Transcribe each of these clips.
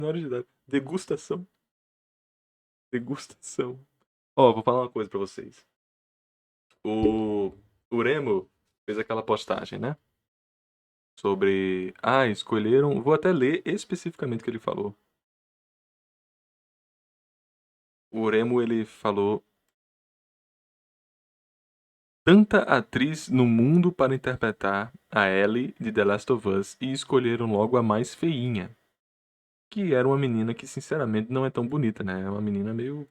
menores de idade. Degustação. Degustação. Ó, vou falar uma coisa pra vocês. O, o Remo fez aquela postagem, né? Sobre. Ah, escolheram. Vou até ler especificamente o que ele falou. O Remo, ele falou. Tanta atriz no mundo para interpretar a Ellie de The Last of Us e escolheram logo a mais feinha. Que era uma menina que, sinceramente, não é tão bonita, né? É uma menina meio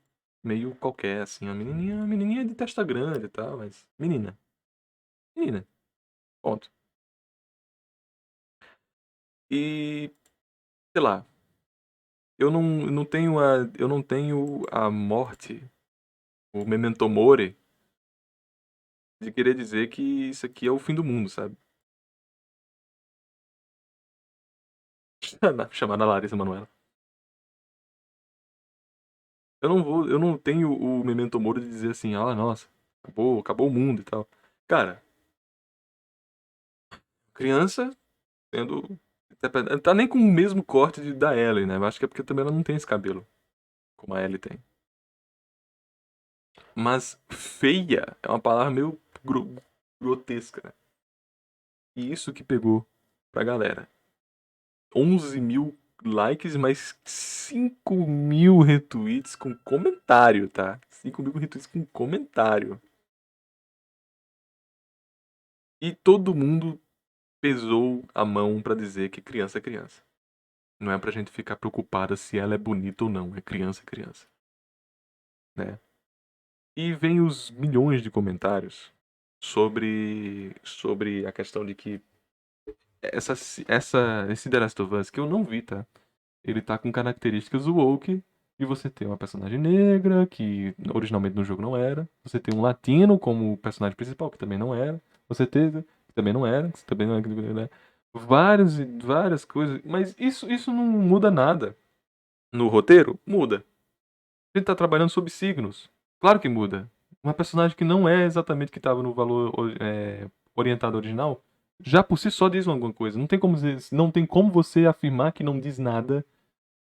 qualquer, assim. Uma menininha de testa grande e tal, mas. Menina. Menina. Ponto. E. Sei lá. Eu não tenho a morte, o Memento Mori, de querer dizer que isso aqui é o fim do mundo, sabe? Chamar a Larissa Manoela. Eu não tenho o Memento Mori de dizer assim, ah, nossa, acabou o mundo e tal. Cara, criança tendo. Tá nem com o mesmo corte da Ellie, né? Eu acho que é porque também ela não tem esse cabelo, como a Ellie tem. Mas feia é uma palavra meio grotesca, né? E isso que pegou pra galera. 11.000 likes, mais 5.000 retweets com comentário, tá? 5.000 retweets com comentário. E todo mundo pesou a mão pra dizer que criança é criança. Não é pra gente ficar preocupada se ela é bonita ou não. É criança, né? E vem os milhões de comentários sobre a questão de que esse The Last of Us, que eu não vi, tá? Ele tá com características woke de você ter uma personagem negra, que originalmente no jogo não era. Você tem um latino como personagem principal, que também não era. Você teve, que também não era, que também não era. Várias coisas. Mas isso não muda nada. No roteiro? Muda. A gente tá trabalhando sob signos. Claro que muda. Uma personagem que não é exatamente o que estava no valor orientado original, já por si só diz alguma coisa. Não tem como você afirmar que não diz nada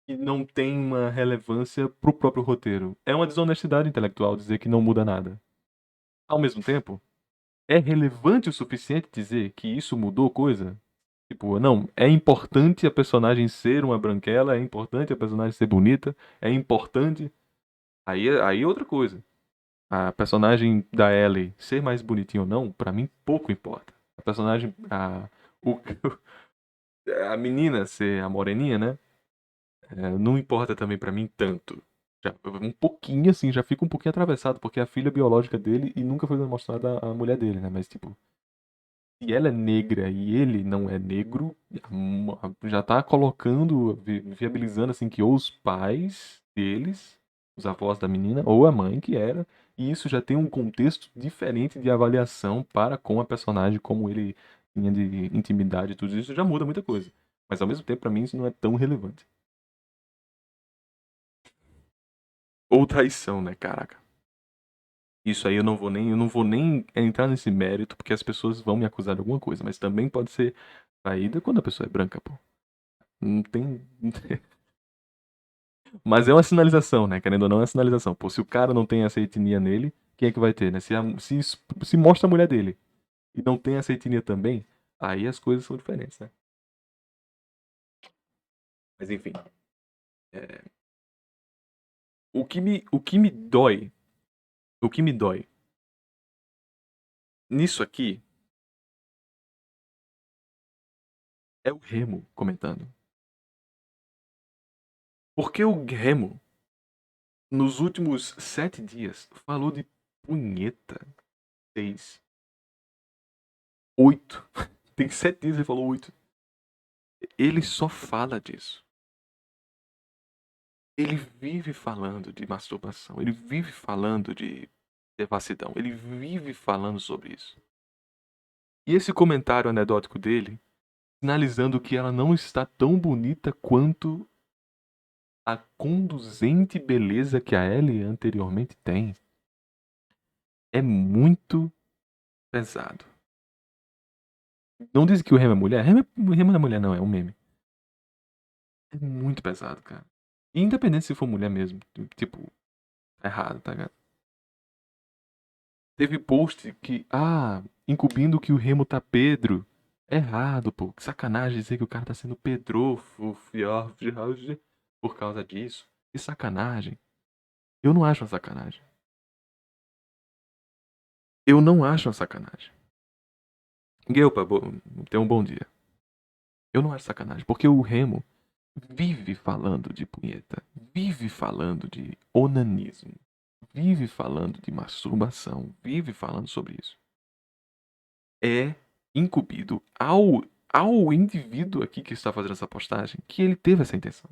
e não tem uma relevância pro próprio roteiro. É uma desonestidade intelectual dizer que não muda nada. Ao mesmo tempo, é relevante o suficiente dizer que isso mudou coisa? Tipo, não, é importante a personagem ser uma branquela, é importante a personagem ser bonita, é importante. Aí é outra coisa. A personagem da Ellie ser mais bonitinha ou não, pra mim pouco importa. A personagem, o, a menina ser a moreninha, né? Não importa também pra mim tanto. Um pouquinho assim, já fica um pouquinho atravessado, porque é a filha biológica dele e nunca foi demonstrada a mulher dele, né? Mas tipo, se ela é negra e ele não é negro, já tá colocando, viabilizando assim que ou os pais deles, os avós da menina, ou a mãe que era, e isso já tem um contexto diferente de avaliação para com a personagem, como ele tinha de intimidade e tudo isso, já muda muita coisa. Mas ao mesmo tempo, pra mim, isso não é tão relevante. Ou traição, né, caraca. Isso aí eu não vou nem entrar nesse mérito, porque as pessoas vão me acusar de alguma coisa, mas também pode ser traída quando a pessoa é branca, pô. Não tem. Mas é uma sinalização, né? Querendo ou não, é uma sinalização. Pô, se o cara não tem essa etnia nele, quem é que vai ter, né? Se mostra a mulher dele e não tem essa etnia também, aí as coisas são diferentes, né? Mas enfim. é, o que me dói, o que me dói nisso aqui é o Remo comentando. Porque o Remo, nos últimos 7 dias, falou de punheta. 6. 8. Tem 7 dias ele falou 8. Ele só fala disso. Ele vive falando de masturbação. Ele vive falando de devassidão. Ele vive falando sobre isso. E esse comentário anedótico dele, sinalizando que ela não está tão bonita quanto a conduzente beleza que a Ellie anteriormente tem, é muito pesado. Não diz que o Remo é mulher. Remo não é mulher, não, é um meme. É muito pesado, cara. E independente se for mulher mesmo. Tipo, tá errado, tá ligado? Teve post que, incumbindo que o Remo tá Pedro. Errado, pô. Que sacanagem dizer que o cara tá sendo Pedrofo, por causa disso. Que sacanagem. Eu não acho uma sacanagem. Eu não acho uma sacanagem. Guelpa, tenha um bom dia. Eu não acho sacanagem, porque o Remo vive falando de punheta, vive falando de onanismo, vive falando de masturbação, vive falando sobre isso. É incumbido ao indivíduo aqui que está fazendo essa postagem que ele teve essa intenção.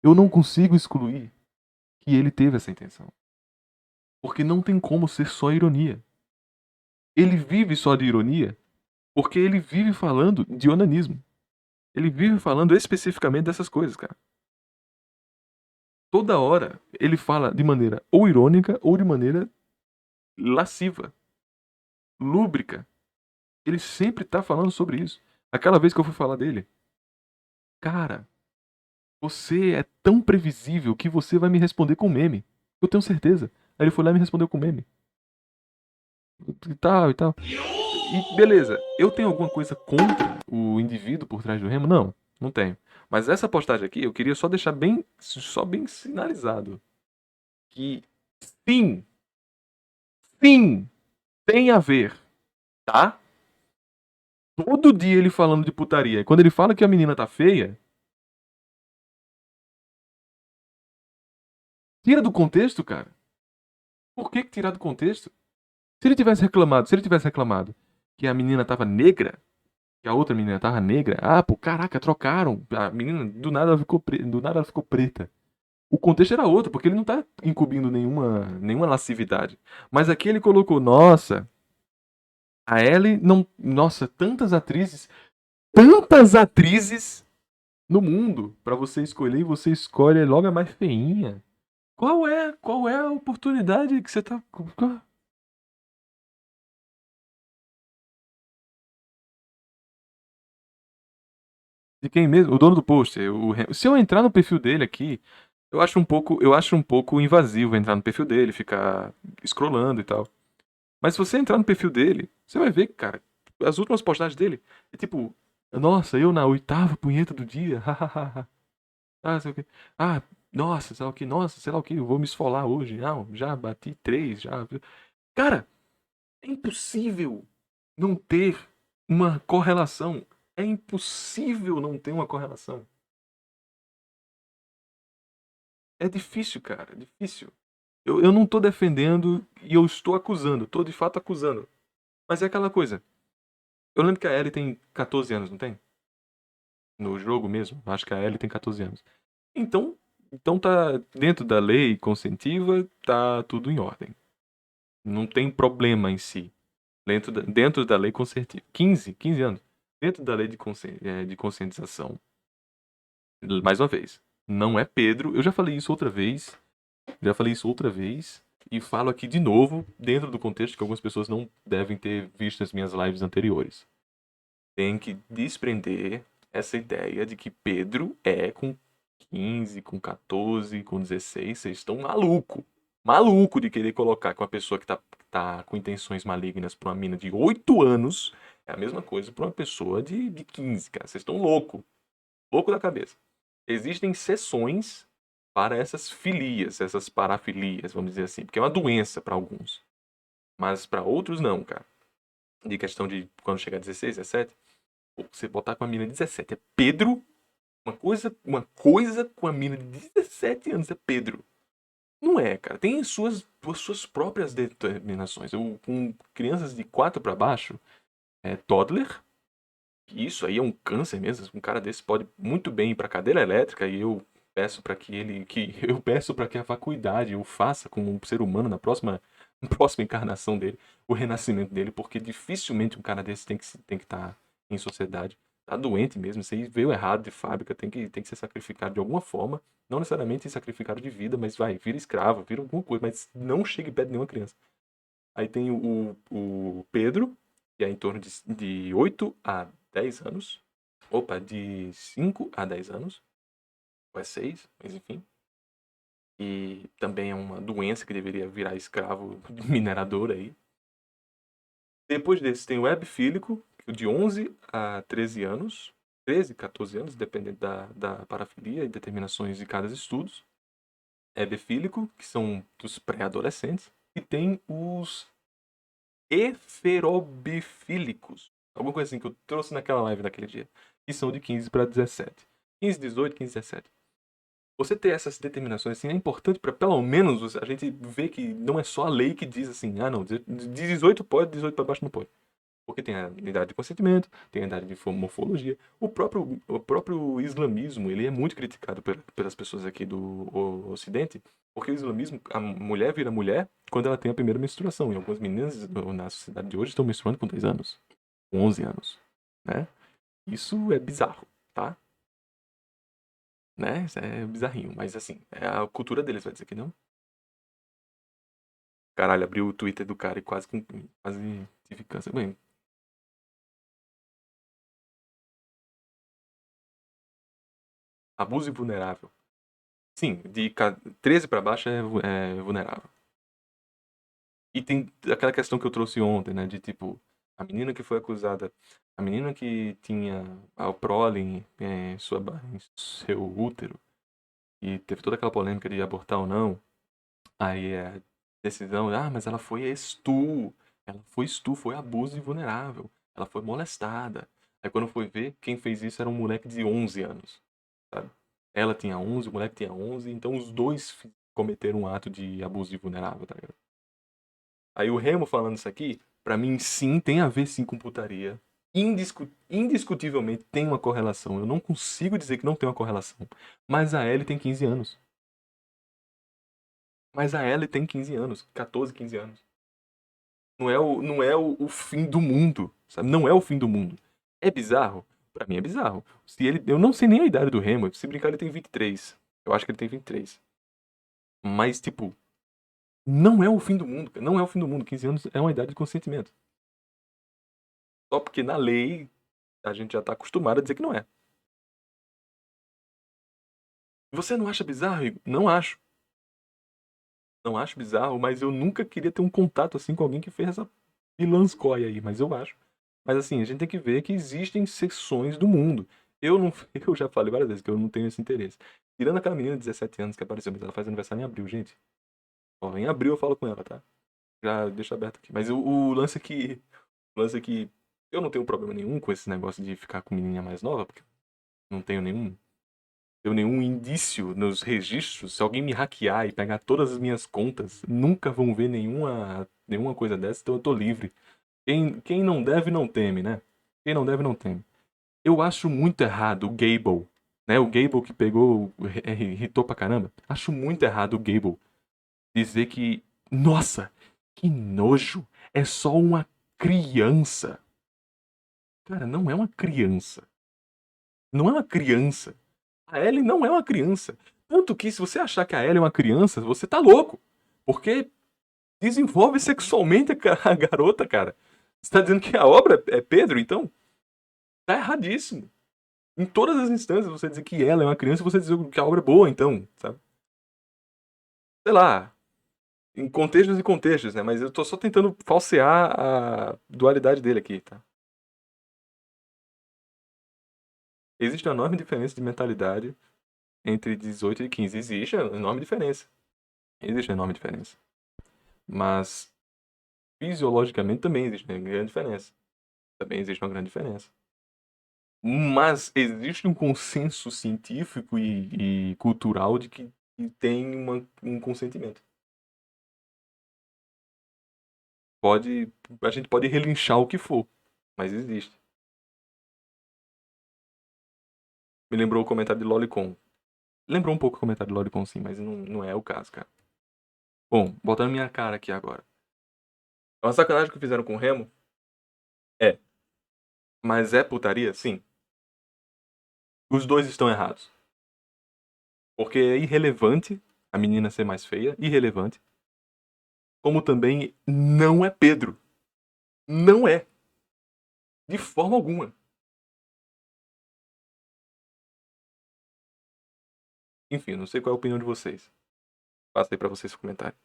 Eu não consigo excluir que ele teve essa intenção. Porque não tem como ser só ironia. Ele vive só de ironia porque ele vive falando de onanismo. Ele vive falando especificamente dessas coisas, cara. Toda hora ele fala de maneira ou irônica ou de maneira lasciva, lúbrica. Ele sempre tá falando sobre isso. Aquela vez que eu fui falar dele, cara, você é tão previsível que você vai me responder com meme. Eu tenho certeza. Aí ele foi lá e me respondeu com meme. E tal, e tal. E beleza, eu tenho alguma coisa contra o indivíduo por trás do Remo? Não, não tenho. Mas essa postagem aqui, eu queria só deixar só bem sinalizado que sim, sim, tem a ver, tá? Todo dia ele falando de putaria. E quando ele fala que a menina tá feia, tira do contexto, cara. Por que tirar do contexto? Se ele tivesse reclamado que a menina tava negra, que a outra menina tava negra, pô, caraca, trocaram. A menina do nada ela ficou do nada ela ficou preta. O contexto era outro, porque ele não tá incumbindo nenhuma lascividade. Mas aqui ele colocou, nossa, a Ellie não, nossa, tantas atrizes no mundo pra você escolher e você escolhe logo a mais feinha. Qual é a oportunidade que você tá de quem mesmo? O dono do post. Se eu entrar no perfil dele aqui, eu acho um pouco invasivo entrar no perfil dele, ficar scrollando e tal. Mas se você entrar no perfil dele, você vai ver, cara, as últimas postagens dele é tipo, nossa, eu na oitava punheta do dia, hahaha. Sei o quê. Ah, nossa, sei lá o que, nossa, sei lá o que, eu vou me esfolar hoje. Não, já bati três, já. Cara, é impossível não ter uma correlação. É impossível não ter uma correlação. É difícil, cara, é difícil. Eu não tô defendendo e eu estou acusando, tô de fato acusando. Mas é aquela coisa. Eu lembro que a Ellie tem 14 anos, não tem? No jogo mesmo, acho que a Ellie tem 14 anos. Então, então tá dentro da lei consentiva, tá tudo em ordem. Não tem problema em si. Dentro da lei consentiva. 15 anos. Dentro da lei de conscientização. Mais uma vez. Não é Pedro. Eu já falei isso outra vez. Já falei isso outra vez. E falo aqui de novo, dentro do contexto que algumas pessoas não devem ter visto as minhas lives anteriores. Tem que desprender essa ideia de que Pedro é com 15, com 14, com 16. Vocês estão maluco. Maluco de querer colocar que uma pessoa que tá com intenções malignas pra uma mina de 8 anos é a mesma coisa pra uma pessoa de 15, cara. Vocês estão louco. Louco da cabeça. Existem exceções para essas filias, essas parafilias, vamos dizer assim, porque é uma doença para alguns. Mas para outros não, cara. De questão de quando chegar a 16, 17, você botar com a mina de 17 é Pedro. Uma coisa com a mina de 17 anos é Pedro. Não é, cara. Tem suas próprias determinações. Eu, com crianças de 4 para baixo, é toddler. Isso aí é um câncer mesmo. Um cara desse pode muito bem ir para cadeira elétrica e eu peço para eu peço para que a faculdade o faça como um ser humano na próxima encarnação dele, o renascimento dele, porque dificilmente um cara desse tem que estar em sociedade. Tá doente mesmo, isso aí veio errado de fábrica, tem que ser sacrificado de alguma forma, não necessariamente sacrificado de vida, mas vira escravo, vira alguma coisa, mas não chegue perto de nenhuma criança. Aí tem o Pedro, que é em torno de 8 a 10 anos. Opa, de 5 a 10 anos. ou é 6, mas enfim. E também é uma doença que deveria virar escravo minerador aí. Depois desse tem o hebfílico, de 11 a 13 anos. 13, 14 anos, dependendo da parafilia e determinações de cada estudo. Hebefílico, que são dos pré-adolescentes. E tem os eferobifílicos. Alguma coisa assim que eu trouxe naquela live daquele dia. Que são de 15 para 17. 15, 18, 15, 17. Você ter essas determinações assim é importante para pelo menos a gente ver que não é só a lei que diz assim, ah não, de 18 pode, 18 para baixo não pode. Porque tem a idade de consentimento, tem a idade de morfologia. O próprio islamismo, ele é muito criticado pelas pessoas aqui do Ocidente, porque o islamismo, a mulher vira mulher quando ela tem a primeira menstruação. E algumas meninas na sociedade de hoje estão menstruando com 10 anos, com 11 anos, né? Isso é bizarro, tá? Né? Isso é bizarrinho, mas assim, é a cultura deles, vai dizer que não. Caralho, abriu o Twitter do cara e quase tive câncer. Bem, abuso e vulnerável. Sim, de 13 pra baixo é vulnerável. E tem aquela questão que eu trouxe ontem, né? De tipo, a menina que foi acusada, a menina que tinha a prólen em seu útero, e teve toda aquela polêmica de abortar ou não. Aí a decisão, mas ela foi estupro. Ela foi estupro, foi abuso e vulnerável. Ela foi molestada. Aí quando foi ver, quem fez isso era um moleque de 11 anos, sabe? Ela tinha 11, o moleque tinha 11, então os dois cometeram um ato de abuso e vulnerável, tá ligado? Aí o Remo falando isso aqui, pra mim sim, tem a ver sim com putaria. Indiscutivelmente tem uma correlação. Eu não consigo dizer que não tem uma correlação. Mas a Ellie tem 15 anos. Mas a Ellie tem 15 anos. 14, 15 anos. Não é o fim do mundo, sabe? Não é o fim do mundo. É bizarro? Pra mim é bizarro. Se ele, eu não sei nem a idade do Remo. Se brincar, ele tem 23. Eu acho que ele tem 23. Mas, tipo, não é o fim do mundo, cara. Não é o fim do mundo. 15 anos é uma idade de consentimento. Só porque na lei a gente já tá acostumado a dizer que não é. Você não acha bizarro, Igor? Não acho. Não acho bizarro, mas eu nunca queria ter um contato assim com alguém que fez essa pilançóia aí, mas eu acho. Mas assim, a gente tem que ver que existem seções do mundo. Eu não, eu já falei várias vezes que eu não tenho esse interesse. Tirando aquela menina de 17 anos que apareceu, mas ela faz aniversário em abril, gente. Ó, em abril eu falo com ela, tá? Já deixo aberto aqui. Mas o lance é que. O lance é que eu não tenho problema nenhum com esse negócio de ficar com menininha mais nova, porque não tenho nenhum indício nos registros. Se alguém me hackear e pegar todas as minhas contas, nunca vão ver nenhuma coisa dessa, então eu tô livre. Quem não deve, não teme, né? Quem não deve, não teme. Eu acho muito errado o Gable, né? O Gable que pegou, irritou pra caramba. Acho muito errado o Gable dizer que, nossa, que nojo, é só uma criança. Cara, não é uma criança. Não é uma criança. A Ellie não é uma criança. Tanto que se você achar que a Ellie é uma criança, você tá louco. Porque desenvolve sexualmente a garota, cara. Você tá dizendo que a obra é Pedro, então? Tá erradíssimo. Em todas as instâncias, você dizer que ela é uma criança, você dizer que a obra é boa, então, sabe? Sei lá. Em contextos e contextos, né? Mas eu tô só tentando falsear a dualidade dele aqui, tá? Existe uma enorme diferença de mentalidade entre 18 e 15. Existe uma enorme diferença. Existe uma enorme diferença. Mas fisiologicamente também existe uma grande diferença. Também existe uma grande diferença. Mas existe um consenso científico e cultural de que tem um consentimento. A gente pode relinchar o que for, mas existe. Me lembrou o comentário de Lolicon. Lembrou um pouco o comentário de Lolicon, sim, mas não é o caso, cara. Bom, botando minha cara aqui agora. É uma sacanagem que fizeram com o Remo? É. Mas é putaria? Sim. Os dois estão errados. Porque é irrelevante a menina ser mais feia, irrelevante. Como também não é Pedro. Não é. De forma alguma. Enfim, não sei qual é a opinião de vocês. Passa aí pra vocês comentarem.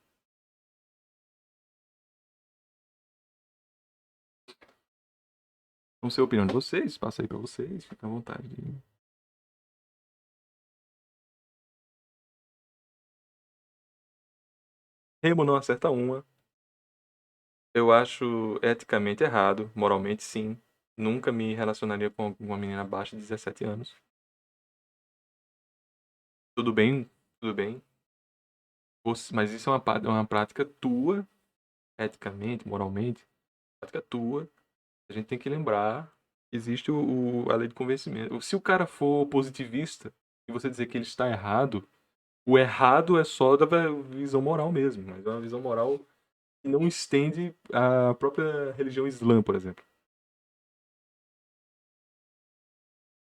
Não sei a opinião de vocês, passa aí pra vocês, fica à vontade. Remo não acerta uma. Eu acho eticamente errado, moralmente sim. Nunca me relacionaria com uma menina abaixo de 17 anos. Tudo bem, tudo bem. Mas isso é uma prática tua, eticamente, moralmente. Prática tua. A gente tem que lembrar que existe a lei de convencimento. Se o cara for positivista e você dizer que ele está errado, o errado é só da visão moral mesmo. Mas é uma visão moral que não estende à própria religião islã, por exemplo.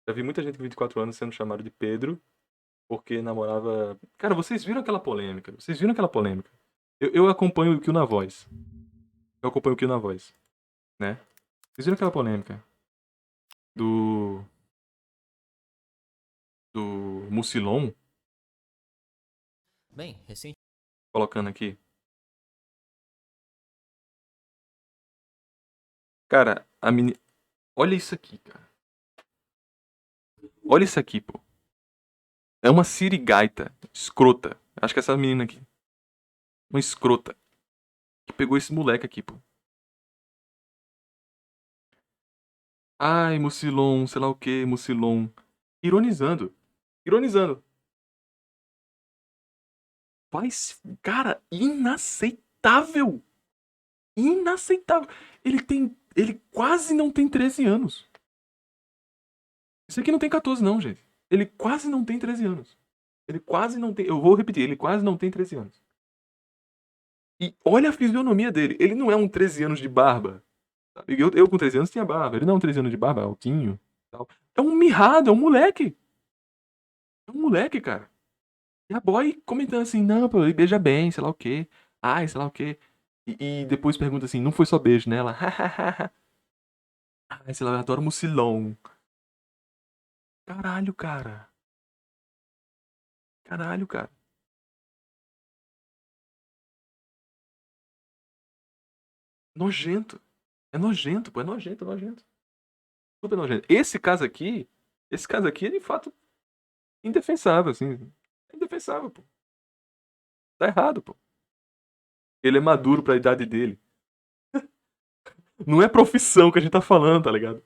Já vi muita gente com 24 anos sendo chamado de Pedro porque namorava. Cara, vocês viram aquela polêmica? Vocês viram aquela polêmica? Eu acompanho o Kill na Voz. Eu acompanho o Kill na Voz, né? Vocês viram aquela polêmica do. Do Mucilon? Bem, recente. Colocando aqui. Cara, a menina. Olha isso aqui, cara. Olha isso aqui, pô. É uma sirigaita. Escrota. Acho que é essa menina aqui. Uma escrota. Que pegou esse moleque aqui, pô. Ai, Mucilon, sei lá o que, Mucilon. Ironizando. Ironizando. Faz. Cara, inaceitável. Inaceitável. Ele tem. Ele quase não tem 13 anos. Isso aqui não tem 14, não, gente. Ele quase não tem 13 anos. Ele quase não tem. Eu vou repetir, ele quase não tem 13 anos. E olha a fisionomia dele. Ele não é um 13 anos de barba. Sabe? Eu com 13 anos tinha barba. Ele não é um 13 anos de barba, é altinho. Tal. É um mirrado, é um moleque. É um moleque, cara. E a boy comentando assim, não, pô, ele beija bem, sei lá o quê. Ai, sei lá o quê. E depois pergunta assim, não foi só beijo, né? Ela, ai, sei lá, eu adoro mucilão. Caralho, cara. Caralho, cara. Nojento. É nojento, pô, é nojento, é nojento. Super nojento. Esse caso aqui é de fato indefensável, assim. É indefensável, pô. Tá errado, pô. Ele é maduro pra idade dele. Não é profissão que a gente tá falando, tá ligado?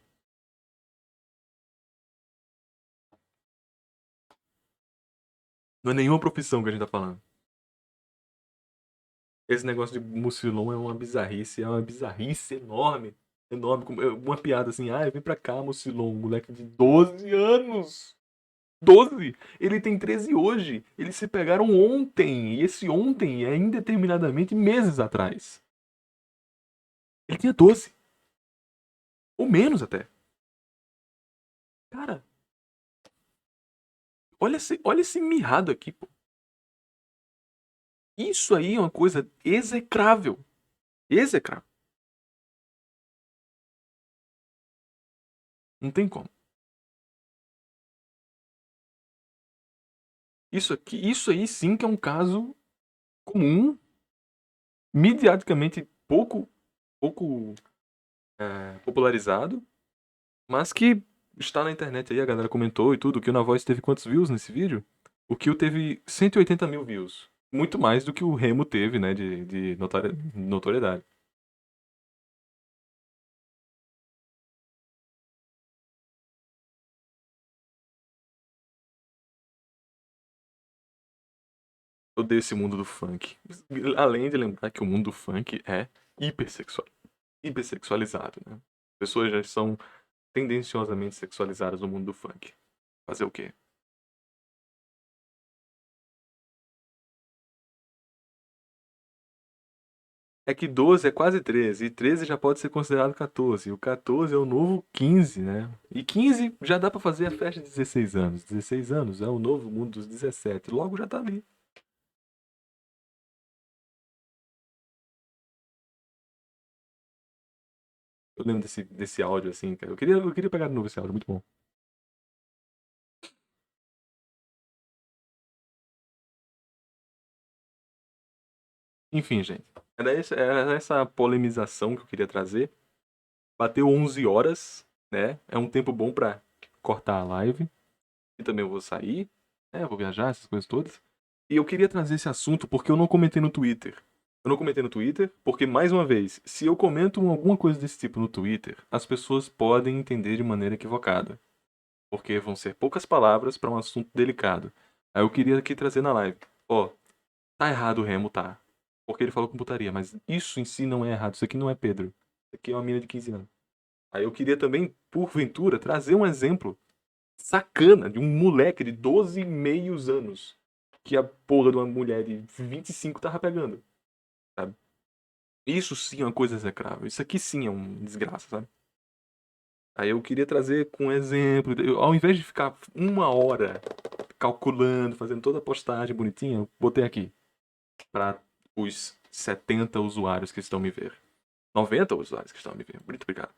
Não é nenhuma profissão que a gente tá falando. Esse negócio de mucilon é uma bizarrice enorme. Enorme. Uma piada assim, ah, vem pra cá, mucilon, um moleque de 12 anos. 12. Ele tem 13 hoje. Eles se pegaram ontem. E esse ontem é indeterminadamente meses atrás. Ele tinha 12. Ou menos até. Cara, olha esse mirrado aqui, pô. Isso aí é uma coisa execrável. Execrável. Não tem como. Isso aí sim que é um caso comum, midiaticamente pouco popularizado, mas que está na internet aí, a galera comentou e tudo. O Kill na Voz teve quantos views nesse vídeo? O Kill teve 180 mil views. Muito mais do que o Remo teve, né, de notoriedade. Eu odeio esse mundo do funk. Além de lembrar que o mundo do funk é hipersexual, hipersexualizado, né? Pessoas já são tendenciosamente sexualizadas no mundo do funk. Fazer o quê? É que 12 é quase 13, e 13 já pode ser considerado 14. E o 14 é o novo 15, né? E 15 já dá pra fazer a festa de 16 anos. 16 anos é o novo mundo dos 17. Logo já tá ali. Eu lembro desse áudio assim, cara. Eu queria pegar de novo esse áudio, muito bom. Enfim, gente. Era essa polemização que eu queria trazer. Bateu 11 horas, né? É um tempo bom pra cortar a live. E também eu vou sair, né? Vou viajar, essas coisas todas. E eu queria trazer esse assunto porque eu não comentei no Twitter. Eu não comentei no Twitter porque, mais uma vez, se eu comento alguma coisa desse tipo no Twitter, as pessoas podem entender de maneira equivocada. Porque vão ser poucas palavras para um assunto delicado. Aí eu queria aqui trazer na live. Ó, tá errado o Remo, tá. Porque ele falou com putaria, mas isso em si não é errado. Isso aqui não é Pedro. Isso aqui é uma menina de 15 anos. Aí eu queria também, porventura, trazer um exemplo sacana de um moleque de 12 e meios anos que a porra de uma mulher de 25 tava pegando, sabe? Isso sim é uma coisa execrável. Isso aqui sim é uma desgraça, sabe? Aí eu queria trazer com exemplo. Ao invés de ficar uma hora calculando, fazendo toda a postagem bonitinha, eu botei aqui para os 70 usuários que estão me ver. 90 usuários que estão me ver. Muito obrigado.